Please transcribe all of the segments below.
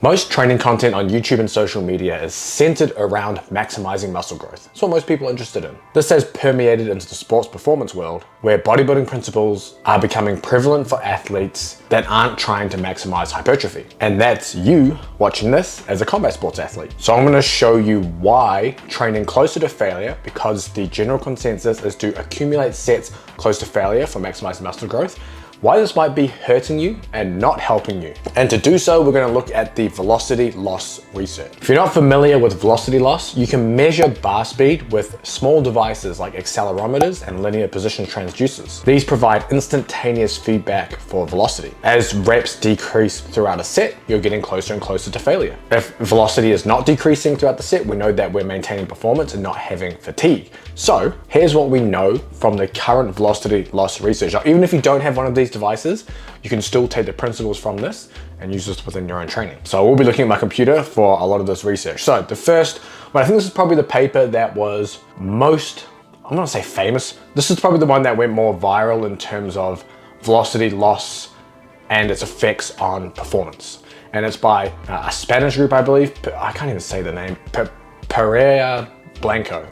Most training content on YouTube and social media is centered around maximizing muscle growth. That's what most people are interested in. This has permeated into the sports performance world, where bodybuilding principles are becoming prevalent for athletes that aren't trying to maximize hypertrophy. And that's you watching this as a combat sports athlete. So I'm going to show you why training closer to failure, because the general consensus is to accumulate sets close to failure for maximizing muscle growth, why this might be hurting you and not helping you. And to do so, we're going to look at the velocity loss research. If you're not familiar with velocity loss, you can measure bar speed with small devices like accelerometers and linear position transducers. These provide instantaneous feedback for velocity. As reps decrease throughout a set, you're getting closer and closer to failure. If velocity is not decreasing throughout the set, we know that we're maintaining performance and not having fatigue. So here's what we know from the current velocity loss research. Now, even if you don't have one of these devices, you can still take the principles from this and use this within your own training. So we'll be looking at my computer for a lot of this research. So the first, well, I think this is probably the paper that was most, I'm not gonna say famous. This is probably the one that went more viral in terms of velocity loss and its effects on performance. And it's by a Spanish group, I believe. I can't even say the name. Pereira Blanco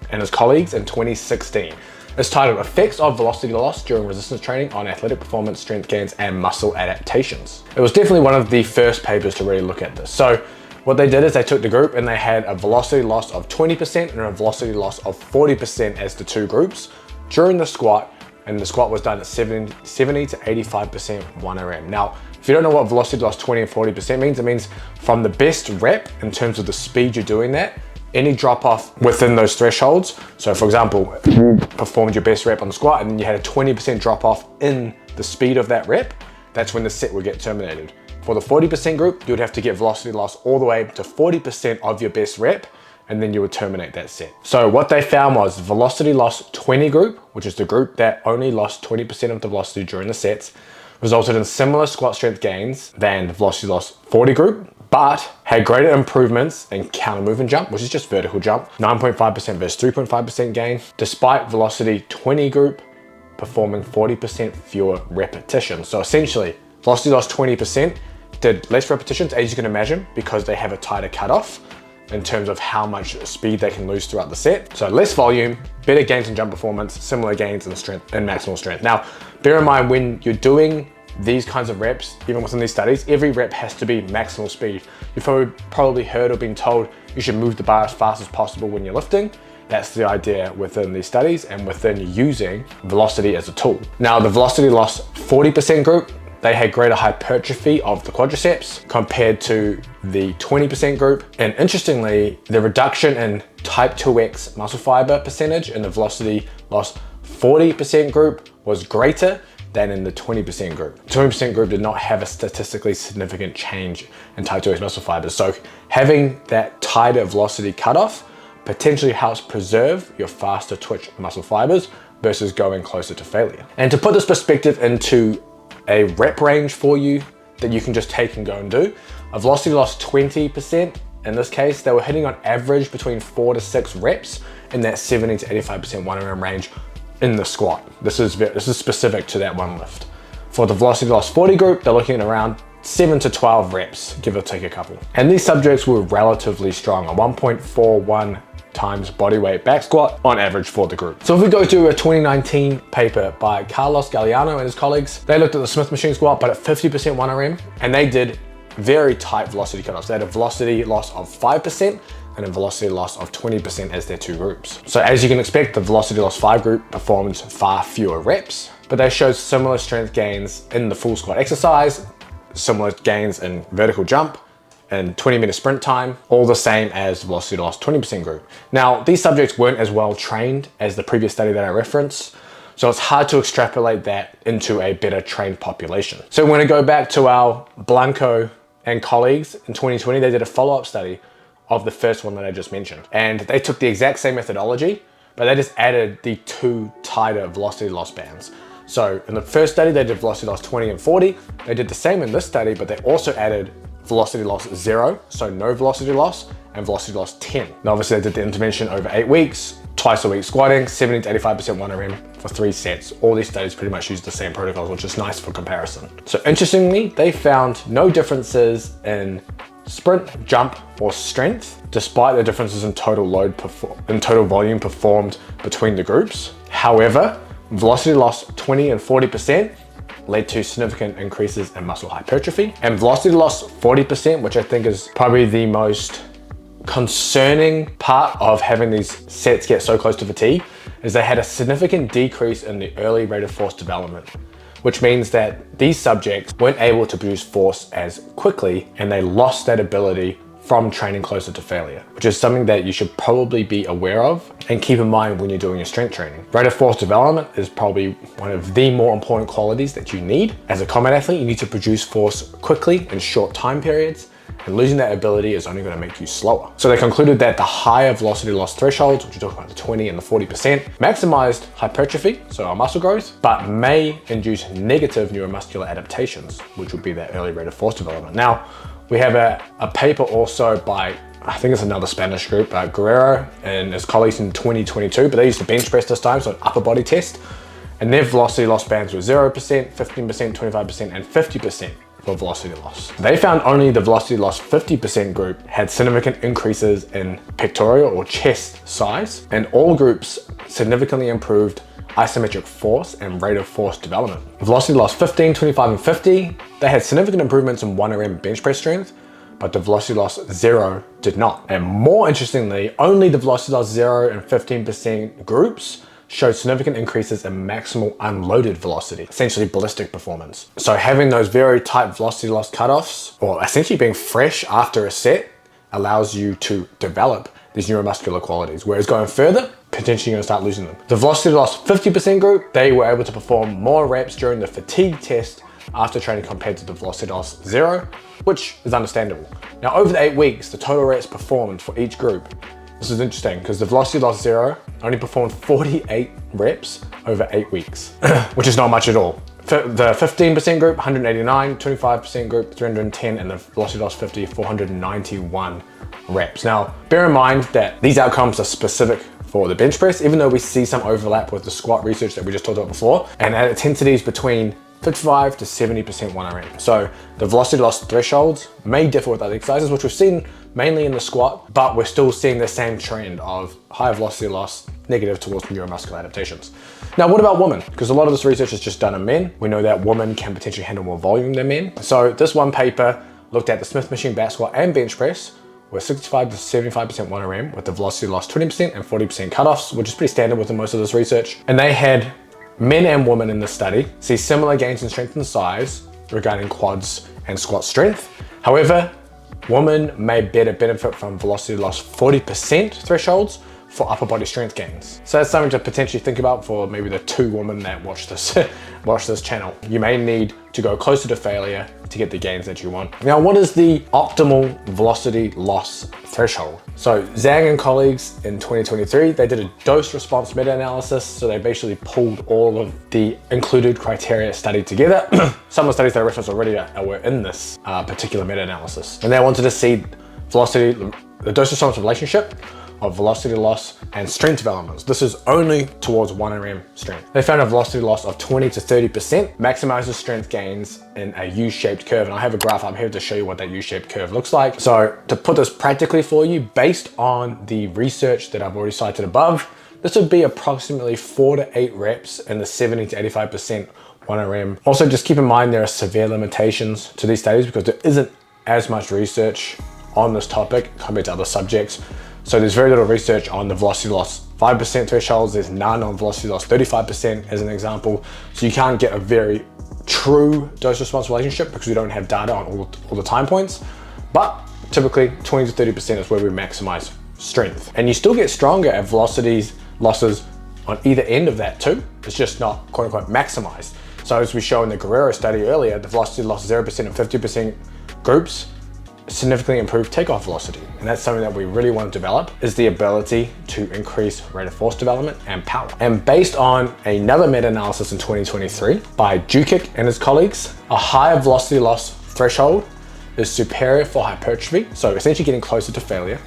and his colleagues in 2016. It's titled Effects of Velocity Loss During Resistance Training on Athletic Performance, Strength Gains, and Muscle Adaptations. It was definitely one of the first papers to really look at this. So what they did is they took the group and they had a velocity loss of 20% and a velocity loss of 40% as the two groups during the squat, and the squat was done at 70 to 85% 1RM. Now, if you don't know what velocity loss 20 and 40% means, it means from the best rep in terms of the speed you're doing that, any drop off within those thresholds. So for example, if you performed your best rep on the squat and then you had a 20% drop off in the speed of that rep, that's when the set would get terminated. For the 40% group, you would have to get velocity loss all the way to 40% of your best rep, and then you would terminate that set. So what they found was velocity loss 20 group, which is the group that only lost 20% of the velocity during the sets, resulted in similar squat strength gains than the velocity loss 40 group, but had greater improvements in counter move and jump, which is just vertical jump, 9.5% versus 3.5% gain, despite velocity 20 group performing 40% fewer repetitions. So essentially, velocity loss 20% did less repetitions, as you can imagine, because they have a tighter cutoff in terms of how much speed they can lose throughout the set. So less volume, better gains in jump performance, similar gains in strength and maximal strength. Now, bear in mind when you're doing these kinds of reps, even within these studies, every rep has to be maximal speed. You've probably heard or been told you should move the bar as fast as possible when you're lifting. That's the idea within these studies and within using velocity as a tool. Now, the velocity loss 40% group, they had greater hypertrophy of the quadriceps compared to the 20% group. And interestingly, the reduction in type 2X muscle fiber percentage in the velocity loss 40% group was greater than in the 20% group. 20% group did not have a statistically significant change in type 2X muscle fibers. So having that tighter velocity cutoff potentially helps preserve your faster twitch muscle fibers versus going closer to failure. And to put this perspective into a rep range for you that you can just take and go and do, a velocity loss 20%, in this case, they were hitting on average between 4 to 6 reps in that 70 to 85% 1RM range in the squat. This is specific to that one lift. For the velocity loss 40 group, they're looking at around 7 to 12 reps, give or take a couple. And these subjects were relatively strong, a 1.41 times body weight back squat on average for the group. So if we go to a 2019 paper by Carlos Galeano and his colleagues, they looked at the Smith machine squat, but at 50% 1RM, and they did very tight velocity cutoffs. They had a velocity loss of 5% and a velocity loss of 20% as their two groups. So as you can expect, the velocity loss 5 group performed far fewer reps, but they showed similar strength gains in the full squat exercise, similar gains in vertical jump, and 20-meter sprint time, all the same as velocity loss 20% group. Now, these subjects weren't as well trained as the previous study that I referenced, so it's hard to extrapolate that into a better trained population. So when I go back to our Blanco and colleagues in 2020, they did a follow-up study of the first one that I just mentioned. And they took the exact same methodology, but they just added the 2 tighter velocity loss bands. So in the first study, they did velocity loss 20 and 40. They did the same in this study, but they also added velocity loss 0, so no velocity loss, and velocity loss 10. Now obviously they did the intervention over 8 weeks, twice a week squatting, 70 to 85% 1RM for 3 sets. All these studies pretty much use the same protocols, which is nice for comparison. So interestingly, they found no differences in sprint, jump, or strength, despite the differences in total volume performed between the groups. However, velocity loss 20 and 40% led to significant increases in muscle hypertrophy, and velocity loss 40%, which I think is probably the most concerning part of having these sets get so close to fatigue, is they had a significant decrease in the early rate of force development, which means that these subjects weren't able to produce force as quickly and they lost that ability from training closer to failure, which is something that you should probably be aware of and keep in mind when you're doing your strength training. Rate of force development is probably one of the more important qualities that you need. As a combat athlete, you need to produce force quickly in short time periods, and losing that ability is only going to make you slower. So they concluded that the higher velocity loss thresholds, which you talk about the 20 and the 40%, maximized hypertrophy, so our muscle growth, but may induce negative neuromuscular adaptations, which would be that early rate of force development. Now, we have a paper also by, I think it's another Spanish group, Guerrero and his colleagues in 2022, but they used to bench press this time, so an upper body test, and their velocity loss bands were 0%, 15%, 25%, and 50% for velocity loss. They found only the velocity loss 50% group had significant increases in pectoral or chest size, and all groups significantly improved isometric force and rate of force development. Velocity loss 15, 25, and 50, they had significant improvements in 1RM bench press strength, but the velocity loss 0 did not. And more interestingly, only the velocity loss 0 and 15% groups showed significant increases in maximal unloaded velocity, essentially ballistic performance. So having those very tight velocity loss cutoffs, or essentially being fresh after a set, allows you to develop these neuromuscular qualities, whereas going further, potentially you're gonna start losing them. The velocity loss 50% group, they were able to perform more reps during the fatigue test after training compared to the velocity loss 0, which is understandable. Now over the 8 weeks, the total reps performed for each group. This is interesting because the velocity loss 0 only performed 48 reps over 8 weeks, which is not much at all. The 15% group, 189, 25% group, 310, and the velocity loss 50, 491 reps. Now, bear in mind that these outcomes are specific for the bench press, even though we see some overlap with the squat research that we just talked about before, and at intensities between 55 to 70% 1RM. So the velocity loss thresholds may differ with other exercises, which we've seen mainly in the squat, but we're still seeing the same trend of high velocity loss, negative towards neuromuscular adaptations. Now, what about women? Because a lot of this research is just done in men. We know that women can potentially handle more volume than men. So this one paper looked at the Smith machine back squat and bench press with 65 to 75% 1RM with the velocity loss 20% and 40% cutoffs, which is pretty standard within most of this research. And they had men and women in this study see similar gains in strength and size regarding quads and squat strength. However, women may better benefit from velocity loss 40% thresholds for upper body strength gains. So that's something to potentially think about for maybe the 2 women that watch this channel. You may need to go closer to failure to get the gains that you want. Now, what is the optimal velocity loss threshold? So Zhang and colleagues in 2023, they did a dose response meta-analysis. So they basically pulled all of the included criteria studied together. Some of the studies they referenced already were in this particular meta-analysis. And they wanted to see the dose response relationship of velocity loss and strength developments. This is only towards 1RM strength. They found a velocity loss of 20 to 30% maximizes strength gains in a U-shaped curve. And I have a graph up here to show you what that U-shaped curve looks like. So to put this practically for you, based on the research that I've already cited above, this would be approximately 4 to 8 reps in the 70 to 85% 1RM. Also, just keep in mind there are severe limitations to these studies because there isn't as much research on this topic compared to other subjects. So there's very little research on the velocity loss 5% thresholds. There's none on velocity loss 35% as an example. So you can't get a very true dose response relationship because we don't have data on all the time points. But typically 20 to 30% is where we maximize strength. And you still get stronger at velocities losses on either end of that too. It's just not quote unquote maximized. So as we show in the Guerrero study earlier, the velocity loss 0% and 50% groups significantly improve takeoff velocity. And that's something that we really want to develop, is the ability to increase rate of force development and power. And based on another meta-analysis in 2023 by Jukic and his colleagues, a higher velocity loss threshold is superior for hypertrophy, so essentially getting closer to failure,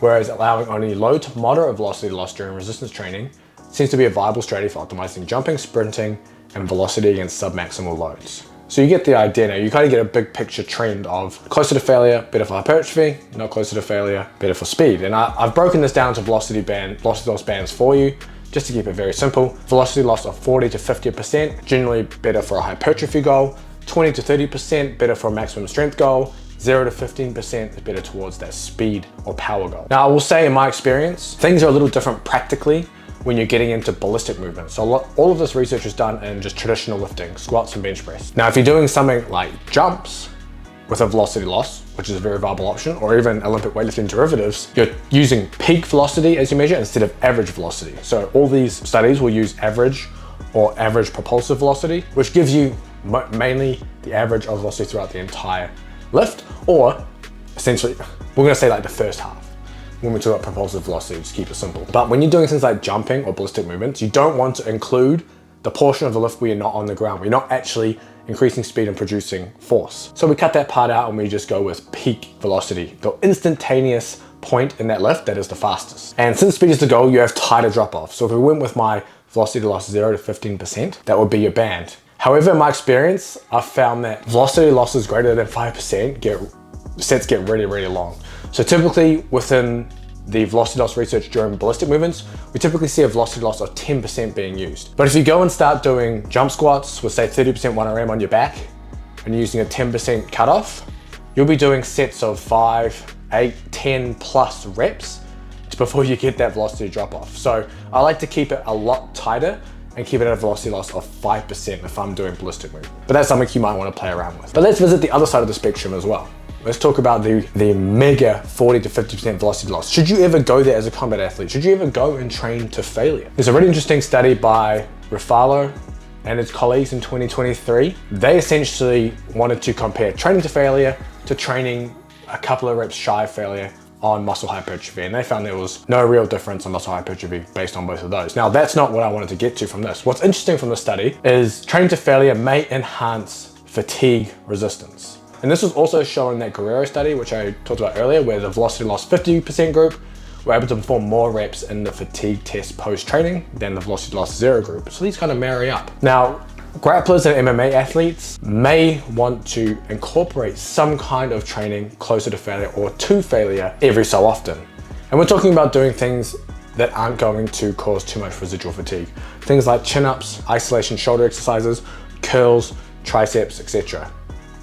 whereas allowing only low to moderate velocity loss during resistance training seems to be a viable strategy for optimizing jumping, sprinting, and velocity against submaximal loads. So you get the idea now. You kind of get a big picture trend of closer to failure, better for hypertrophy, not closer to failure, better for speed. And I've broken this down to velocity loss bands for you, just to keep it very simple. Velocity loss of 40 to 50%, generally better for a hypertrophy goal. 20 to 30% better for a maximum strength goal. 0 to 15% is better towards that speed or power goal. Now, I will say in my experience, things are a little different practically when you're getting into ballistic movements. So all of this research is done in just traditional lifting, squats and bench press. Now, if you're doing something like jumps with a velocity loss, which is a very viable option, or even Olympic weightlifting derivatives, you're using peak velocity as your measure instead of average velocity. So all these studies will use average or average propulsive velocity, which gives you mainly the average of velocity throughout the entire lift, or essentially, we're gonna say like the first half when we talk about propulsive velocity, just keep it simple. But when you're doing things like jumping or ballistic movements, you don't want to include the portion of the lift where you're not on the ground, where you're not actually increasing speed and producing force. So we cut that part out and we just go with peak velocity, the instantaneous point in that lift that is the fastest. And since speed is the goal, you have tighter drop off. So if we went with my velocity loss 0 to 15%, that would be your band. However, in my experience, I've found that velocity losses greater than 5% sets get really, really long. So typically within the velocity loss research during ballistic movements, we typically see a velocity loss of 10% being used. But if you go and start doing jump squats with say 30% 1RM on your back and you're using a 10% cutoff, you'll be doing sets of 5, 8, 10 plus reps before you get that velocity drop off. So I like to keep it a lot tighter and keep it at a velocity loss of 5% if I'm doing ballistic movement. But that's something you might want to play around with. But let's visit the other side of the spectrum as well. Let's talk about the mega 40 to 50% velocity loss. Should you ever go there as a combat athlete? Should you ever go and train to failure? There's a really interesting study by Ruffalo and his colleagues in 2023. They essentially wanted to compare training to failure to training a couple of reps shy of failure on muscle hypertrophy, and they found there was no real difference on muscle hypertrophy based on both of those. Now, that's not what I wanted to get to from this. What's interesting from the study is training to failure may enhance fatigue resistance. And this was also shown in that Guerrero study, which I talked about earlier, where the velocity loss 50% group were able to perform more reps in the fatigue test post-training than the velocity loss 0 group. So these kind of marry up. Now, grapplers and MMA athletes may want to incorporate some kind of training closer to failure or to failure every so often. And we're talking about doing things that aren't going to cause too much residual fatigue. Things like chin-ups, isolation shoulder exercises, curls, triceps, etc.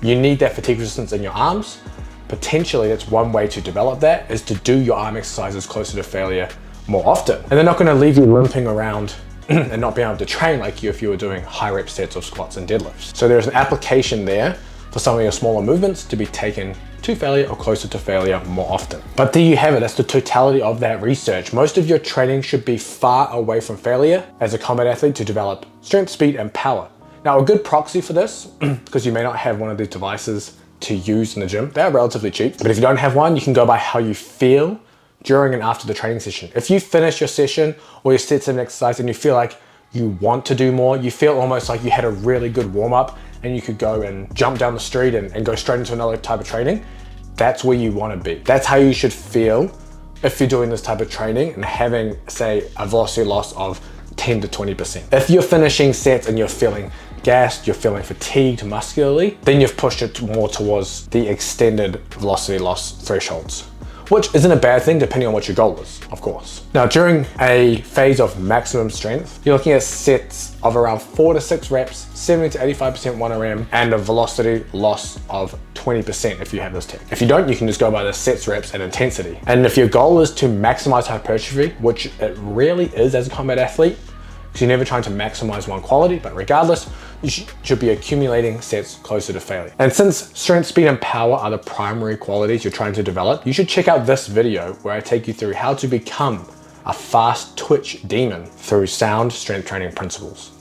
You need that fatigue resistance in your arms. Potentially, that's one way to develop that, is to do your arm exercises closer to failure more often. And they're not going to leave you limping around and not being able to train like you if you were doing high rep sets of squats and deadlifts. So there's an application there for some of your smaller movements to be taken to failure or closer to failure more often. But there you have it, that's the totality of that research. Most of your training should be far away from failure as a combat athlete to develop strength, speed, and power. Now, a good proxy for this, because you may not have one of these devices to use in the gym, they're relatively cheap. But if you don't have one, you can go by how you feel during and after the training session. If you finish your session or your sets of exercise and you feel like you want to do more, you feel almost like you had a really good warm up and you could go and jump down the street and go straight into another type of training, that's where you want to be. That's how you should feel if you're doing this type of training and having, say, a velocity loss of 10 to 20%. If you're finishing sets and you're feeling gassed, you're feeling fatigued muscularly, then you've pushed it more towards the extended velocity loss thresholds, which isn't a bad thing depending on what your goal is, of course. Now, during a phase of maximum strength, you're looking at sets of around 4 to 6 reps, 70 to 85% 1RM, and a velocity loss of 20% if you have this tech. If you don't, you can just go by the sets, reps, and intensity. And if your goal is to maximize hypertrophy, which it really is as a combat athlete, because you're never trying to maximize one quality, but regardless, you should be accumulating sets closer to failure. And since strength, speed, and power are the primary qualities you're trying to develop, you should check out this video where I take you through how to become a fast twitch demon through sound strength training principles.